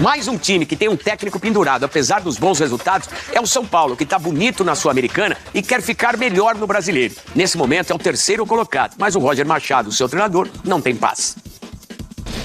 Mais um time que tem um técnico pendurado, apesar dos bons resultados, é o São Paulo, que tá bonito na Sul-Americana e quer ficar melhor no Brasileiro. Nesse momento é o terceiro colocado, mas o Roger Machado, seu treinador, não tem paz.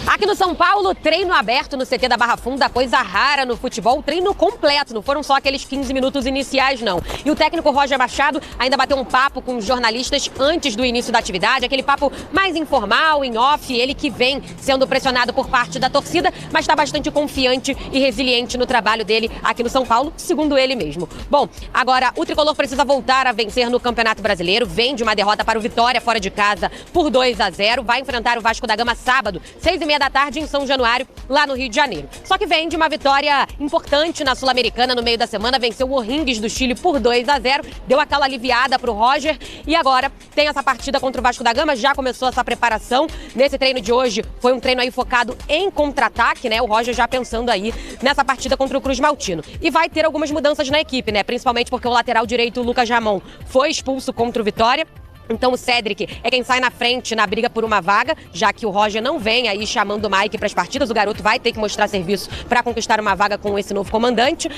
Aqui no São Paulo, treino aberto no CT da Barra Funda, coisa rara no futebol, treino completo, não foram só aqueles 15 minutos iniciais, não. E o técnico Roger Machado ainda bateu um papo com os jornalistas antes do início da atividade, aquele papo mais informal, em off, ele que vem sendo pressionado por parte da torcida, mas está bastante confiante e resiliente no trabalho dele aqui no São Paulo, segundo ele mesmo. Bom, agora o tricolor precisa voltar a vencer no Campeonato Brasileiro, vem de uma derrota para o Vitória fora de casa por 2-0, vai enfrentar o Vasco da Gama sábado, 6h30 da tarde em São Januário, lá no Rio de Janeiro. Só que vem de uma vitória importante na Sul-Americana no meio da semana, venceu o O'Higgins do Chile por 2-0, deu aquela aliviada pro Roger e agora tem essa partida contra o Vasco da Gama, já começou essa preparação. Nesse treino de hoje foi um treino aí focado em contra-ataque, né? O Roger já pensando aí nessa partida contra o Cruz Maltino. E vai ter algumas mudanças na equipe, né? Principalmente porque o lateral direito, o Lucas Ramon, foi expulso contra o Vitória. Então o Cédric é quem sai na frente na briga por uma vaga, já que o Roger não vem aí chamando o Mike para as partidas, o garoto vai ter que mostrar serviço para conquistar uma vaga com esse novo comandante.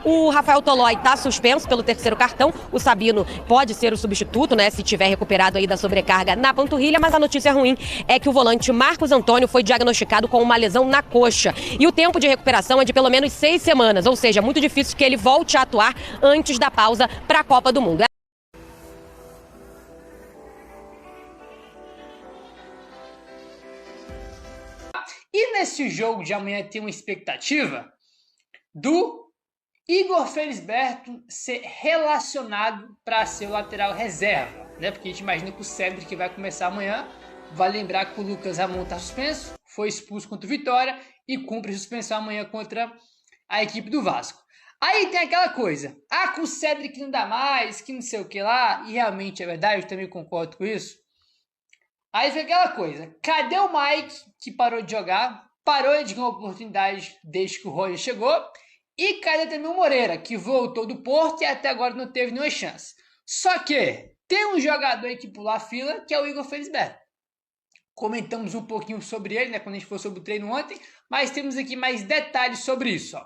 O Rafael Tolói está suspenso pelo terceiro cartão, o Sabino pode ser o substituto, né, se tiver recuperado aí da sobrecarga na panturrilha, mas a notícia ruim é que o volante Marcos Antônio foi diagnosticado com uma lesão na coxa e o tempo de recuperação é de pelo menos 6 semanas, ou seja, muito difícil que ele volte a atuar antes da pausa para a Copa do Mundo. E nesse jogo de amanhã tem uma expectativa do Igor Felisberto ser relacionado para ser o lateral reserva, né? Porque a gente imagina que o Cédric vai começar amanhã, vai lembrar que o Lucas Ramon está suspenso, foi expulso contra o Vitória e cumpre suspensão amanhã contra a equipe do Vasco. Aí tem aquela coisa, com o Cédric não dá mais, que não sei o que lá, e realmente é verdade, eu também concordo com isso. Aí fica aquela coisa, cadê o Mike, que parou de jogar, parou de ganhar oportunidade desde que o Roger chegou, e cadê também o Moreira, que voltou do Porto e até agora não teve nenhuma chance. Só que tem um jogador aí que pulou a fila, que é o Igor Felisberto. Comentamos um pouquinho sobre ele, né, quando a gente falou sobre o treino ontem, mas temos aqui mais detalhes sobre isso.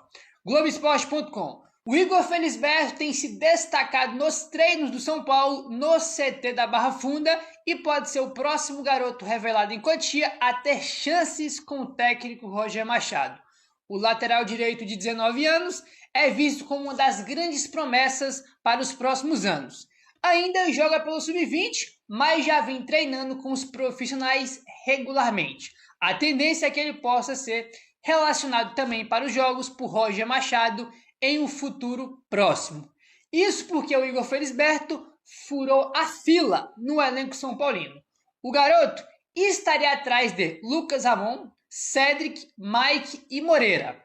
Globoesporte.com. O Igor Felisberto tem se destacado nos treinos do São Paulo, no CT da Barra Funda, e pode ser o próximo garoto revelado em Cotia a ter chances com o técnico Roger Machado. O lateral direito de 19 anos é visto como uma das grandes promessas para os próximos anos. Ainda joga pelo Sub-20, mas já vem treinando com os profissionais regularmente. A tendência é que ele possa ser relacionado também para os jogos por Roger Machado em um futuro próximo. Isso porque o Igor Felisberto furou a fila no elenco São Paulino. O garoto estaria atrás de Lucas Ramon, Cédric, Mike e Moreira,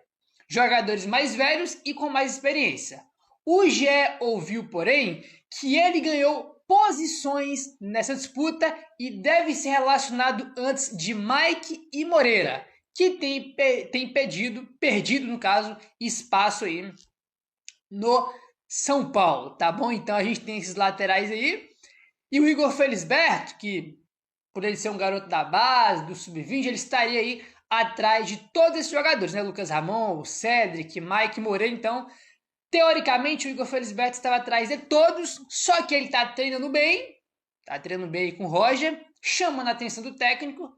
jogadores mais velhos e com mais experiência. O GE ouviu, porém, que ele ganhou posições nessa disputa e deve ser relacionado antes de Mike e Moreira, que tem perdido, no caso, espaço aí no São Paulo, tá bom? Então a gente tem esses laterais aí. E o Igor Felisberto, que por ele ser um garoto da base, do Sub-20, ele estaria aí atrás de todos esses jogadores, né? Lucas Ramon, o Cédric, Mike Moreira. Então, teoricamente, o Igor Felisberto estava atrás de todos, só que ele tá treinando bem com o Roger, chamando a atenção do técnico,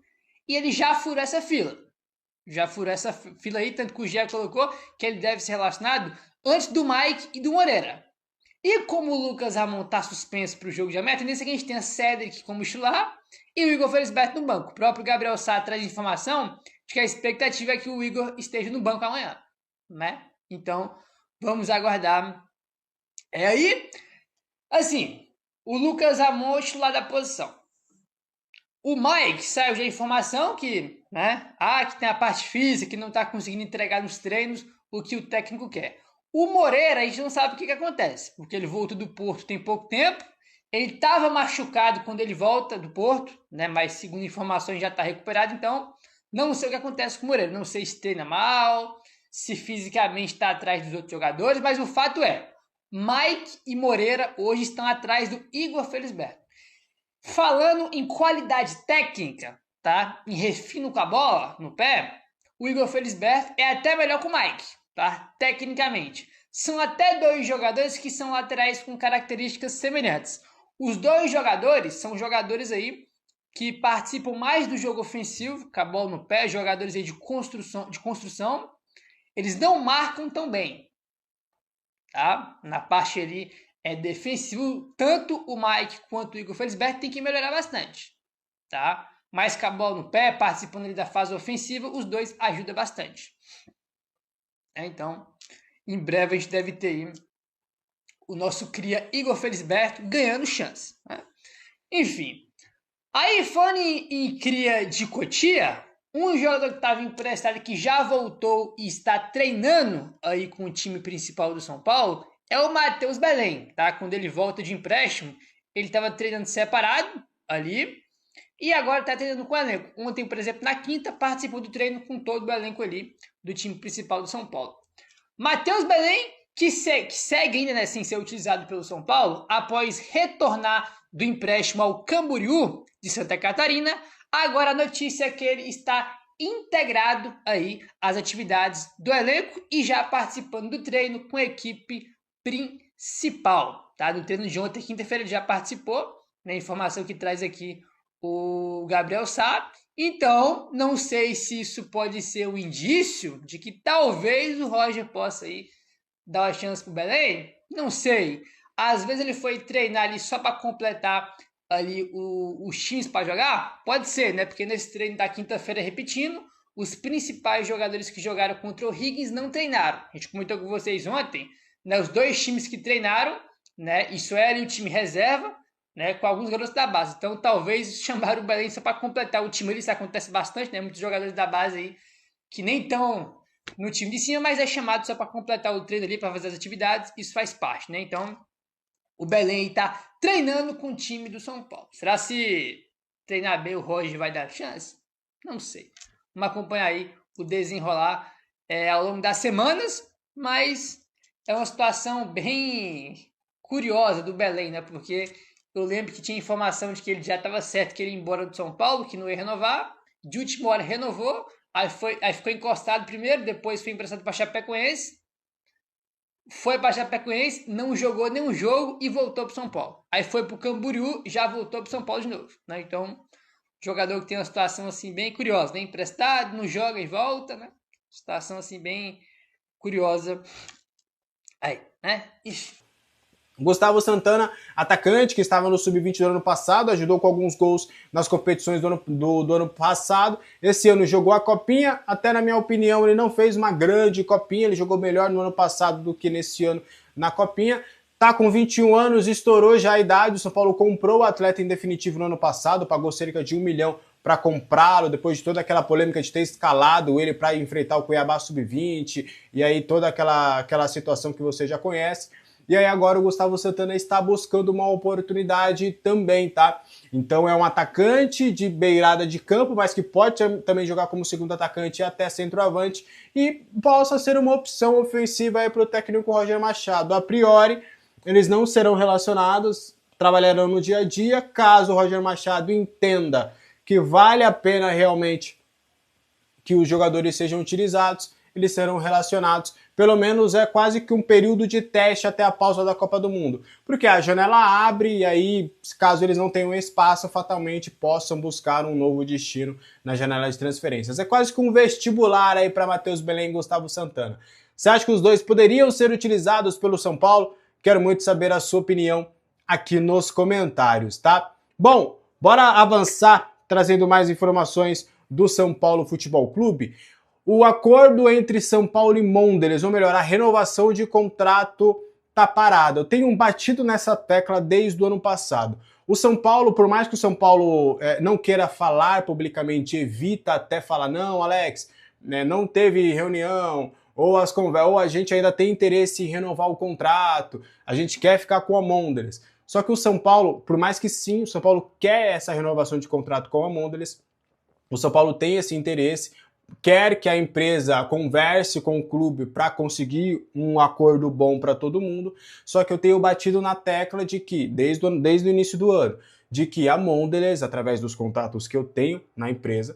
e ele já furou essa fila. Aí, tanto que o Gé colocou que ele deve ser relacionado antes do Mike e do Moreira. E como o Lucas Ramon está suspenso para o jogo de amanhã, a tendência é que a gente tenha Cédric como titular e o Igor Felisberto no banco. O próprio Gabriel Sá traz informação de que a expectativa é que o Igor esteja no banco amanhã, né? Então, vamos aguardar. Aí, assim, o Lucas Ramon é o titular da posição. O Mike saiu de informação que, né, que tem a parte física, que não está conseguindo entregar nos treinos o que o técnico quer. O Moreira, a gente não sabe o que acontece, porque ele voltou do Porto tem pouco tempo, ele estava machucado quando ele volta do Porto, né, mas segundo informações já está recuperado, então não sei o que acontece com o Moreira, não sei se treina mal, se fisicamente está atrás dos outros jogadores, mas o fato é, Mike e Moreira hoje estão atrás do Igor Felisberto. Falando em qualidade técnica, tá? Em refino com a bola no pé, o Igor Felisberto é até melhor que o Mike, tá? Tecnicamente. São até dois jogadores que são laterais com características semelhantes. Os dois jogadores são jogadores aí que participam mais do jogo ofensivo, com a bola no pé, jogadores aí de construção. Eles não marcam tão bem, tá? Na parte ali defensivo, tanto o Mike quanto o Igor Felisberto tem que melhorar bastante, tá? Mas com a bola no pé, participando ali da fase ofensiva, os dois ajudam bastante. Então, em breve a gente deve ter aí o nosso cria Igor Felisberto ganhando chance, né? Enfim, aí falando em cria de Cotia, um jogador que estava emprestado que já voltou e está treinando aí com o time principal do São Paulo é o Matheus Belém, tá? Quando ele volta de empréstimo, ele estava treinando separado ali e agora está treinando com o elenco. Ontem, por exemplo, na quinta, participou do treino com todo o elenco ali do time principal do São Paulo. Matheus Belém, que segue ainda, né, sem ser utilizado pelo São Paulo, após retornar do empréstimo ao Camboriú de Santa Catarina, agora a notícia é que ele está integrado aí às atividades do elenco e já participando do treino com a equipe principal, tá? No treino de ontem, quinta-feira, ele já participou, né? Informação que traz aqui o Gabriel Sá. Então, não sei se isso pode ser um indício de que talvez o Roger possa aí dar uma chance pro Belém. Não sei. Às vezes ele foi treinar ali só para completar ali os times para jogar. Pode ser, né? Porque nesse treino da quinta-feira, repetindo, os principais jogadores que jogaram contra o Higgins não treinaram. A gente comentou com vocês ontem, né? Os dois times que treinaram, né? Isso é ali o time reserva, né, com alguns garotos da base. Então, talvez chamaram o Belém só para completar o time. Isso acontece bastante, né? Muitos jogadores da base aí que nem estão no time de cima, mas é chamado só para completar o treino ali, para fazer as atividades. Isso faz parte, né? Então, o Belém está treinando com o time do São Paulo. Será se treinar bem o Roger vai dar chance? Não sei. Vamos acompanhar aí o desenrolar ao longo das semanas, mas é uma situação bem curiosa do Belém, né? Porque eu lembro que tinha informação de que ele já estava certo que ele ia embora do São Paulo, que não ia renovar. De última hora renovou, aí ficou encostado primeiro, depois foi emprestado para Chapecoense. Foi para Chapecoense, não jogou nenhum jogo e voltou para São Paulo. Aí foi para o Camboriú, já voltou para São Paulo de novo, né? Então, jogador que tem uma situação assim bem curiosa, né? Emprestado, não joga e volta, né? Situação assim bem curiosa aí, né? Ixi. Gustavo Santana, atacante que estava no Sub-20 do ano passado, ajudou com alguns gols nas competições do ano passado. Esse ano jogou a Copinha, até na minha opinião ele não fez uma grande Copinha, ele jogou melhor no ano passado do que nesse ano na Copinha. Tá com 21 anos, estourou já a idade, o São Paulo comprou o atleta em definitivo no ano passado, pagou cerca de 1 milhão para comprá-lo, depois de toda aquela polêmica de ter escalado ele para enfrentar o Cuiabá Sub-20, e aí toda aquela situação que você já conhece. E aí agora o Gustavo Santana está buscando uma oportunidade também, tá? Então é um atacante de beirada de campo, mas que pode também jogar como segundo atacante e até centroavante, e possa ser uma opção ofensiva aí para o técnico Roger Machado. A priori, eles não serão relacionados, trabalharão no dia a dia. Caso o Roger Machado entenda que vale a pena realmente que os jogadores sejam utilizados, eles serão relacionados. Pelo menos é quase que um período de teste até a pausa da Copa do Mundo. Porque a janela abre e aí, caso eles não tenham espaço, fatalmente possam buscar um novo destino na janela de transferências. É quase que um vestibular aí para Matheus Belém e Gustavo Santana. Você acha que os dois poderiam ser utilizados pelo São Paulo? Quero muito saber a sua opinião aqui nos comentários, tá? Bom, bora avançar trazendo mais informações do São Paulo Futebol Clube. O acordo entre São Paulo e Mondelez, ou melhor, a renovação de contrato tá parada. Eu tenho batido nessa tecla desde o ano passado. O São Paulo, por mais que o São Paulo não queira falar publicamente, evita até falar, não, Alex, não teve reunião, ou a gente ainda tem interesse em renovar o contrato, a gente quer ficar com a Mondelez. Só que o São Paulo, por mais que sim, o São Paulo quer essa renovação de contrato com a Mondelez, o São Paulo tem esse interesse, quer que a empresa converse com o clube para conseguir um acordo bom para todo mundo, só que eu tenho batido na tecla de que, desde o início do ano, de que a Mondelez, através dos contatos que eu tenho na empresa,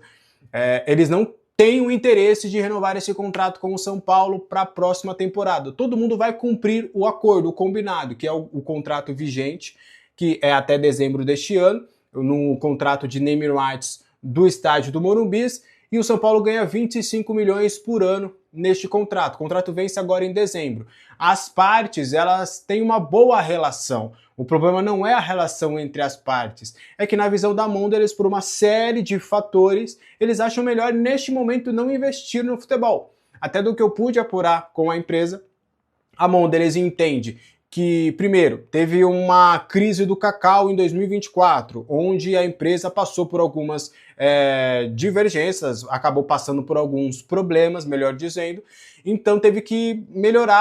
eles não tem o interesse de renovar esse contrato com o São Paulo para a próxima temporada. Todo mundo vai cumprir o acordo, o combinado, que é o contrato vigente, que é até dezembro deste ano, no contrato de naming rights do estádio do Morumbi, e o São Paulo ganha 25 milhões por ano neste contrato. O contrato vence agora em dezembro. As partes, elas têm uma boa relação. O problema não é a relação entre as partes, é que na visão da Mondelez, por uma série de fatores, eles acham melhor neste momento não investir no futebol. Até do que eu pude apurar com a empresa, a Mondelez entende que, primeiro, teve uma crise do cacau em 2024, onde a empresa passou por algumas divergências, acabou passando por alguns problemas, melhor dizendo, então teve que melhorar,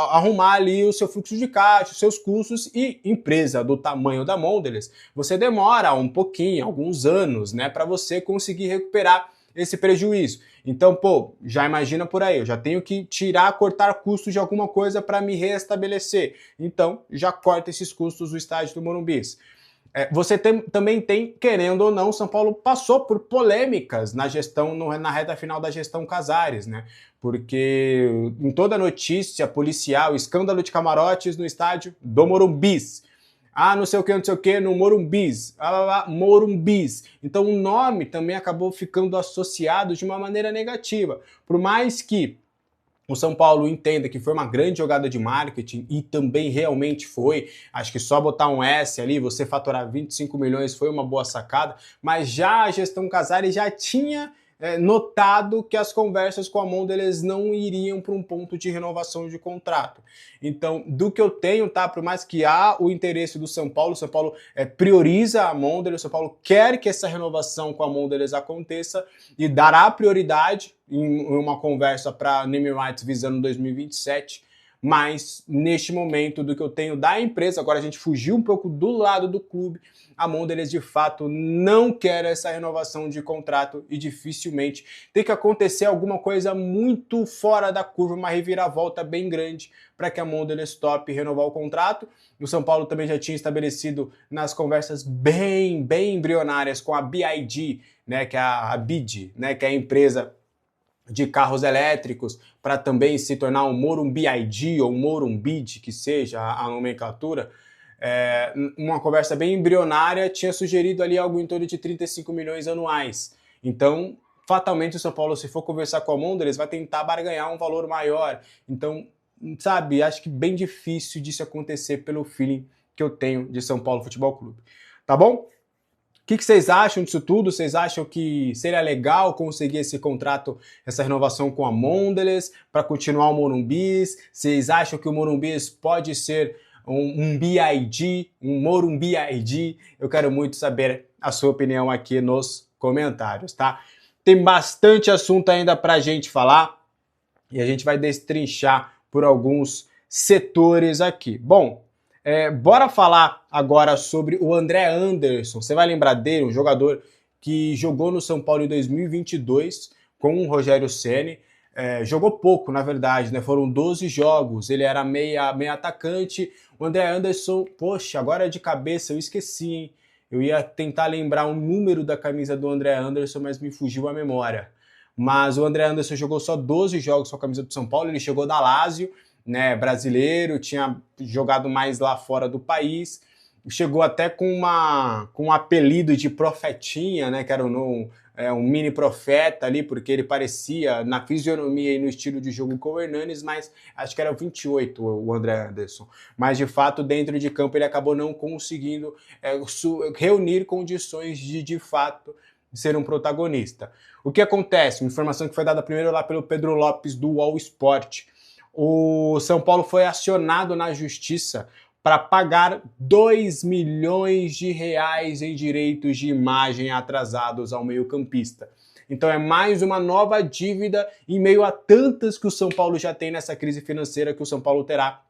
arrumar ali o seu fluxo de caixa, os seus custos, e empresa do tamanho da Mondelez, você demora um pouquinho, alguns anos, né, para você conseguir recuperar esse prejuízo. Então, pô, já imagina por aí, eu já tenho que cortar custos de alguma coisa para me restabelecer. Então, já corta esses custos do estádio do Morumbi. Você também tem, querendo ou não, São Paulo passou por polêmicas na gestão, na reta final da gestão Casares, né? Porque em toda notícia policial, escândalo de camarotes no estádio do Morumbi. Não sei o que, no Morumbis, Morumbis. Então o nome também acabou ficando associado de uma maneira negativa. Por mais que o São Paulo entenda que foi uma grande jogada de marketing, e também realmente foi, acho que só botar um S ali, você faturar 25 milhões foi uma boa sacada, mas já a gestão Casares já tinha notado que as conversas com a Mondelez não iriam para um ponto de renovação de contrato. Então, do que eu tenho, tá? Por mais que há o interesse do São Paulo prioriza a Mondelez, o São Paulo quer que essa renovação com a Mondelez aconteça e dará prioridade em uma conversa para naming rights visando 2027, mas neste momento, do que eu tenho da empresa, agora a gente fugiu um pouco do lado do clube, a Mondelez de fato não quer essa renovação de contrato e dificilmente tem que acontecer alguma coisa muito fora da curva, uma reviravolta bem grande para que a Mondelez tope renovar o contrato. O São Paulo também já tinha estabelecido nas conversas bem embrionárias com a BID, né, que é a BID, né, que é a empresa de carros elétricos, para também se tornar um Morumbi ID ou Morumbid, que seja a nomenclatura, uma conversa bem embrionária, tinha sugerido ali algo em torno de 35 milhões anuais. Então, fatalmente, o São Paulo, se for conversar com a Mondelez, vai tentar barganhar um valor maior. Então, sabe, acho que bem difícil disso acontecer pelo feeling que eu tenho de São Paulo Futebol Clube. Tá bom? O que vocês acham disso tudo? Vocês acham que seria legal conseguir esse contrato, essa renovação com a Mondelez para continuar o Morumbi? Vocês acham que o Morumbi pode ser um BID, um Morumbi ID? Eu quero muito saber a sua opinião aqui nos comentários, tá? Tem bastante assunto ainda para a gente falar e a gente vai destrinchar por alguns setores aqui. Bom, bora falar agora sobre o André Anderson. Você vai lembrar dele, um jogador que jogou no São Paulo em 2022 com o Rogério Ceni. Jogou pouco, na verdade, né? Foram 12 jogos. Ele era meia atacante. O André Anderson, poxa, agora de cabeça eu esqueci, hein? Eu ia tentar lembrar o número da camisa do André Anderson, mas me fugiu a memória. Mas o André Anderson jogou só 12 jogos com a camisa do São Paulo. Ele chegou da Lazio, né, brasileiro, tinha jogado mais lá fora do país, chegou até com um apelido de profetinha, né, que era um mini profeta ali, porque ele parecia na fisionomia e no estilo de jogo com o Hernanes, mas acho que era o 28 o André Anderson, mas de fato dentro de campo ele acabou não conseguindo reunir condições de fato ser um protagonista. O que acontece? Uma informação que foi dada primeiro lá pelo Pedro Lopes do UOL Sport. O São Paulo foi acionado na justiça para pagar 2 milhões de reais em direitos de imagem atrasados ao meio-campista. Então é mais uma nova dívida em meio a tantas que o São Paulo já tem nessa crise financeira que o São Paulo terá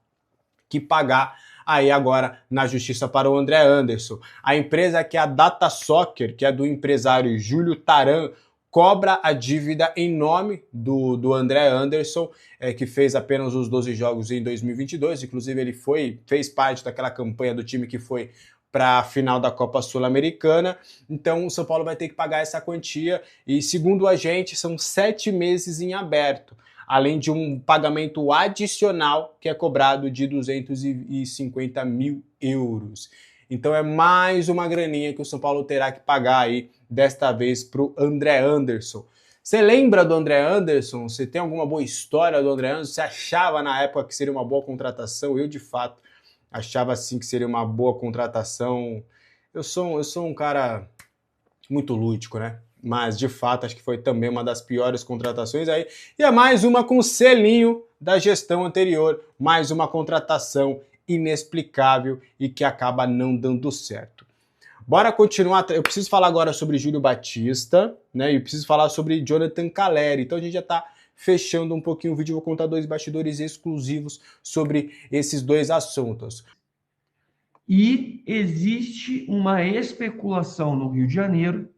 que pagar aí agora na justiça para o André Anderson. A empresa que é a Data Soccer, que é do empresário Júlio Taran, cobra a dívida em nome do André Anderson, que fez apenas os 12 jogos em 2022, inclusive ele fez parte daquela campanha do time que foi para a final da Copa Sul-Americana. Então o São Paulo vai ter que pagar essa quantia e, segundo a gente, são 7 meses em aberto, além de um pagamento adicional que é cobrado de 250 mil euros. Então é mais uma graninha que o São Paulo terá que pagar aí, desta vez para o André Anderson. Você lembra do André Anderson? Você tem alguma boa história do André Anderson? Você achava na época que seria uma boa contratação? Eu, de fato, achava sim que seria uma boa contratação. Eu sou um cara muito lúdico, né? Mas, de fato, acho que foi também uma das piores contratações aí. E é mais uma com selinho da gestão anterior. Mais uma contratação inexplicável e que acaba não dando certo. Bora continuar. Eu preciso falar agora sobre Júlio Batista, né? E preciso falar sobre Jonathan Calleri. Então a gente já está fechando um pouquinho o vídeo. Vou contar 2 bastidores exclusivos sobre esses 2 assuntos. E existe uma especulação no Rio de Janeiro,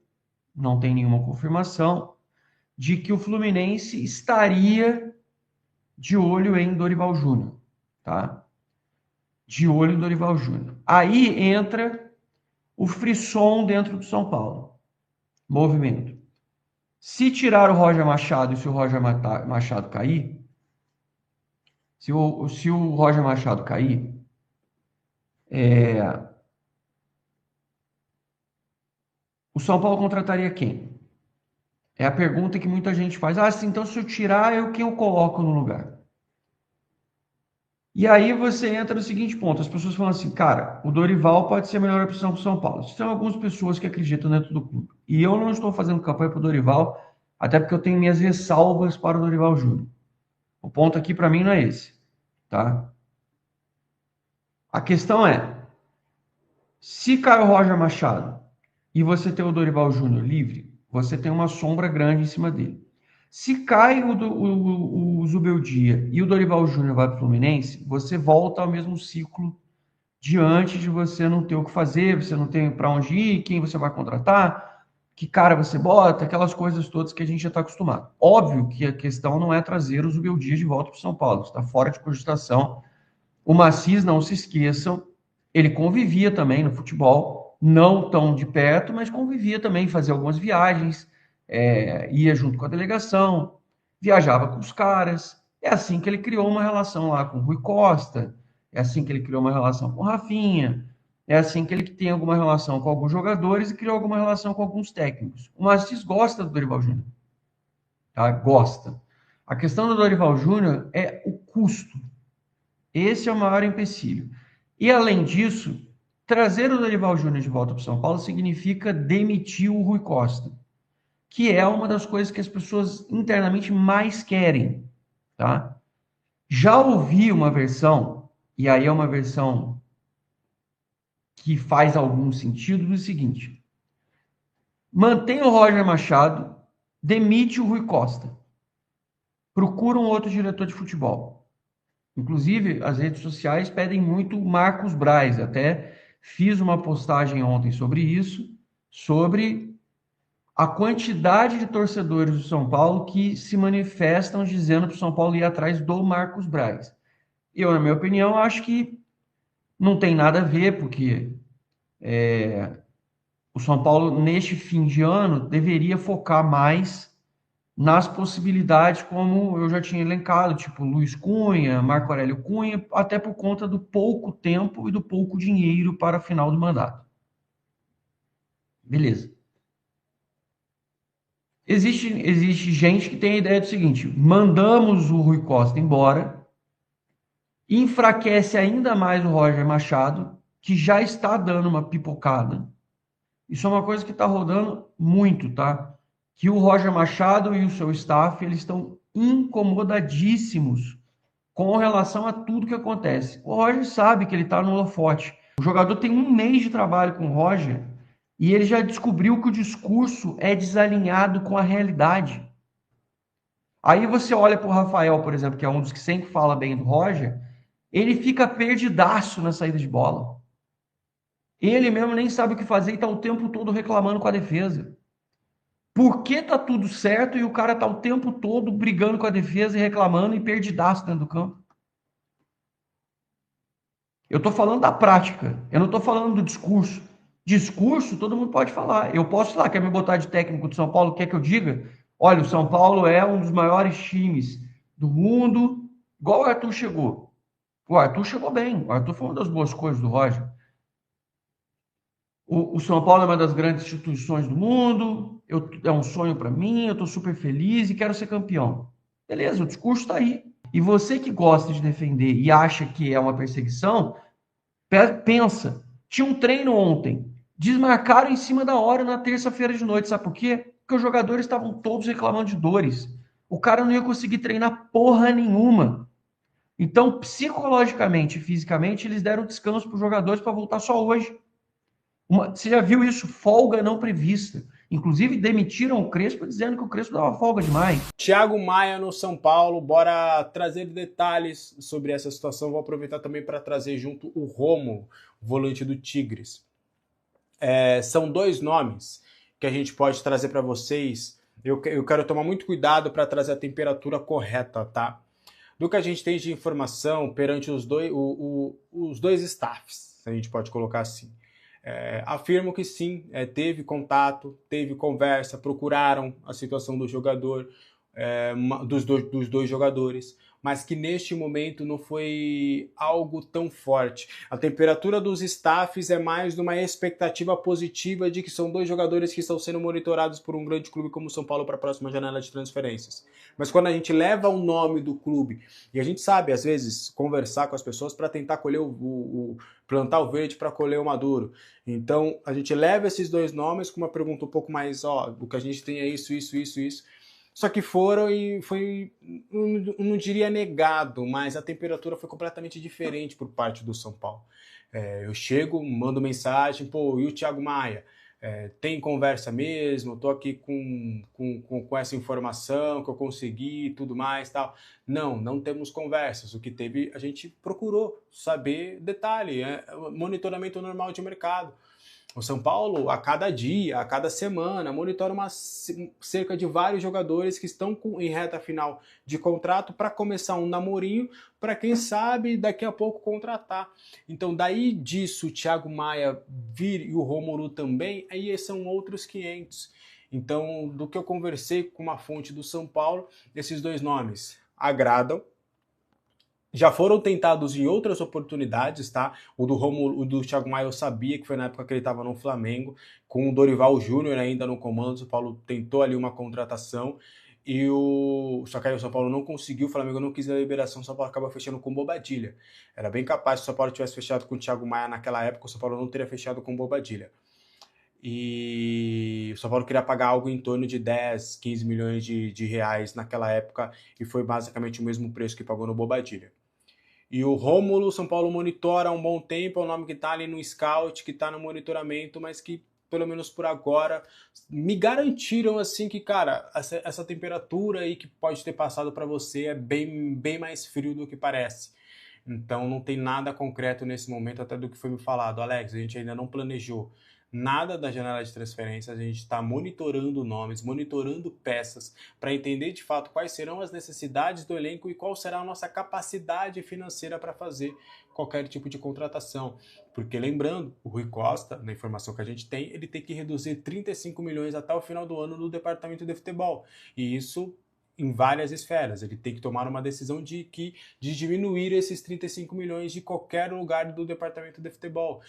não tem nenhuma confirmação, de que o Fluminense estaria de olho em Dorival Júnior, tá? De olho em Dorival Júnior. Aí entra o frisson dentro do São Paulo. Movimento. Se tirar o Roger Machado e se o Roger Machado cair, se o Roger Machado cair, o São Paulo contrataria quem? É a pergunta que muita gente faz. Então se eu tirar, quem eu coloco no lugar? E aí você entra no seguinte ponto, as pessoas falam assim, cara, o Dorival pode ser a melhor opção para o São Paulo. São algumas pessoas que acreditam dentro do clube. E eu não estou fazendo campanha para o Dorival, até porque eu tenho minhas ressalvas para o Dorival Júnior. O ponto aqui para mim não é esse, tá? A questão é, se cai o Roger Machado e você tem o Dorival Júnior livre, você tem uma sombra grande em cima dele. Se cai o Zubeldia e o Dorival Júnior vai para o Fluminense, você volta ao mesmo ciclo de antes de você não ter o que fazer, você não tem para onde ir, quem você vai contratar, que cara você bota, aquelas coisas todas que a gente já está acostumado. Óbvio que a questão não é trazer o Zubeldia de volta para o São Paulo, está fora de cogitação. O Maciz, não se esqueçam, ele convivia também no futebol, não tão de perto, mas convivia também, fazia algumas viagens, ia junto com a delegação, viajava com os caras. É assim que ele criou uma relação lá com o Rui Costa, é assim que ele criou uma relação com o Rafinha, é assim que ele tem alguma relação com alguns jogadores e criou alguma relação com alguns técnicos. O Maciz gosta do Dorival Júnior, tá? Gosta. A questão do Dorival Júnior é o custo. Esse é o maior empecilho. E, além disso, trazer o Dorival Júnior de volta para o São Paulo significa demitir o Rui Costa, que é uma das coisas que as pessoas internamente mais querem, tá? Já ouvi uma versão, e aí é uma versão que faz algum sentido, do seguinte: mantém o Roger Machado, demite o Rui Costa, procura um outro diretor de futebol. Inclusive, as redes sociais pedem muito Marcos Braz. Até fiz uma postagem ontem sobre isso, sobre a quantidade de torcedores do São Paulo que se manifestam dizendo para o São Paulo ir atrás do Marcos Braz. Eu, na minha opinião, acho que não tem nada a ver, porque o São Paulo, neste fim de ano, deveria focar mais nas possibilidades, como eu já tinha elencado, tipo Luiz Cunha, Marco Aurélio Cunha, até por conta do pouco tempo e do pouco dinheiro para a final do mandato. Beleza. Existe gente que tem a ideia do seguinte: mandamos o Rui Costa embora, enfraquece ainda mais o Roger Machado, que já está dando uma pipocada. Isso é uma coisa que está rodando muito, tá? Que o Roger Machado e o seu staff, eles estão incomodadíssimos com relação a tudo que acontece. O Roger sabe que ele está no holofote. O jogador tem 1 mês de trabalho com o Roger e ele já descobriu que o discurso é desalinhado com a realidade. Aí você olha para o Rafael, por exemplo, que é um dos que sempre fala bem do Roger, ele fica perdidaço na saída de bola. Ele mesmo nem sabe o que fazer e está o tempo todo reclamando com a defesa. Por que tá tudo certo e o cara tá o tempo todo brigando com a defesa e reclamando e perdidaço dentro do campo? Eu estou falando da prática, eu não estou falando do discurso. Discurso, todo mundo pode falar. Eu posso falar, quer me botar de técnico de São Paulo, quer que eu diga? Olha, o São Paulo é um dos maiores times do mundo, igual o Arthur chegou. O Arthur chegou bem, o Arthur foi uma das boas coisas do Roger. O São Paulo é uma das grandes instituições do mundo, é um sonho para mim, eu estou super feliz e quero ser campeão. Beleza, o discurso está aí. E você que gosta de defender e acha que é uma perseguição, pensa, tinha um treino ontem, desmarcaram em cima da hora na terça-feira de noite, sabe por quê? Porque os jogadores estavam todos reclamando de dores. O cara não ia conseguir treinar porra nenhuma. Então, psicologicamente e fisicamente, eles deram descanso para os jogadores para voltar só hoje. Você já viu isso? Folga não prevista. Inclusive, demitiram o Crespo dizendo que o Crespo dava folga demais. Thiago Maia no São Paulo, bora trazer detalhes sobre essa situação. Vou aproveitar também para trazer junto o Romo, volante do Tigres. São dois nomes que a gente pode trazer para vocês. Eu quero tomar muito cuidado para trazer a temperatura correta, tá? Do que a gente tem de informação perante os dois staffs, a gente pode colocar assim. Afirmo que sim, teve contato, teve conversa, procuraram a situação do jogador, dos dois jogadores, mas que neste momento não foi algo tão forte. A temperatura dos staffs é mais de uma expectativa positiva de que são dois jogadores que estão sendo monitorados por um grande clube como o São Paulo para a próxima janela de transferências. Mas quando a gente leva o nome do clube, e a gente sabe, às vezes, conversar com as pessoas para tentar colher plantar o verde para colher o maduro. Então, a gente leva esses dois nomes com uma pergunta um pouco mais, o que a gente tem é isso. Só que foram e foi, não diria negado, mas a temperatura foi completamente diferente por parte do São Paulo. Eu chego, mando mensagem, e o Thiago Maia? Tem conversa mesmo? Eu tô aqui com essa informação que eu consegui e tudo mais, tal. Não temos conversas. O que teve, a gente procurou saber detalhe, monitoramento normal de mercado. O São Paulo, a cada dia, a cada semana, monitora cerca de vários jogadores que estão em reta final de contrato para começar um namorinho, para quem sabe daqui a pouco contratar. Então daí disso o Thiago Maia vir e o Rômulo também, aí são outros 500. Então do que eu conversei com uma fonte do São Paulo, esses dois nomes agradam. Já foram tentados em outras oportunidades, tá? O do Thiago Maia eu sabia que foi na época que ele estava no Flamengo, com o Dorival Júnior ainda no comando. O São Paulo tentou ali uma contratação, só que aí o São Paulo não conseguiu, o Flamengo não quis a liberação, o São Paulo acaba fechando com o Bobadilla. Era bem capaz, se o São Paulo tivesse fechado com o Thiago Maia naquela época, o São Paulo não teria fechado com o Bobadilla. E o São Paulo queria pagar algo em torno de 10, 15 milhões de reais naquela época, e foi basicamente o mesmo preço que pagou no Bobadilla. E o Rômulo, São Paulo monitora há um bom tempo, é um nome que está ali no scout, que está no monitoramento, mas que, pelo menos por agora, me garantiram assim que, cara, essa temperatura aí que pode ter passado para você é bem mais frio do que parece. Então não tem nada concreto nesse momento, até do que foi me falado. Alex, a gente ainda não planejou nada da janela de transferências, a gente está monitorando nomes, monitorando peças, para entender de fato quais serão as necessidades do elenco e qual será a nossa capacidade financeira para fazer qualquer tipo de contratação. Porque lembrando, o Rui Costa, na informação que a gente tem, ele tem que reduzir 35 milhões até o final do ano no departamento de futebol. E isso em várias esferas. Ele tem que tomar uma decisão de diminuir esses 35 milhões de qualquer lugar do departamento de futebol.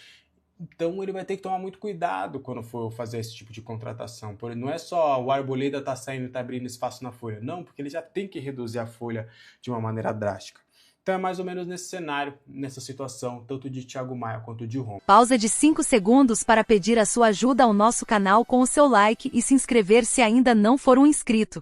Então ele vai ter que tomar muito cuidado quando for fazer esse tipo de contratação. Porque não é só o Arboleda tá saindo e tá abrindo espaço na folha. Não, porque ele já tem que reduzir a folha de uma maneira drástica. Então é mais ou menos nesse cenário, nessa situação, tanto de Thiago Maia quanto de Romo. Pausa de 5 segundos para pedir a sua ajuda ao nosso canal com o seu like e se inscrever se ainda não for um inscrito.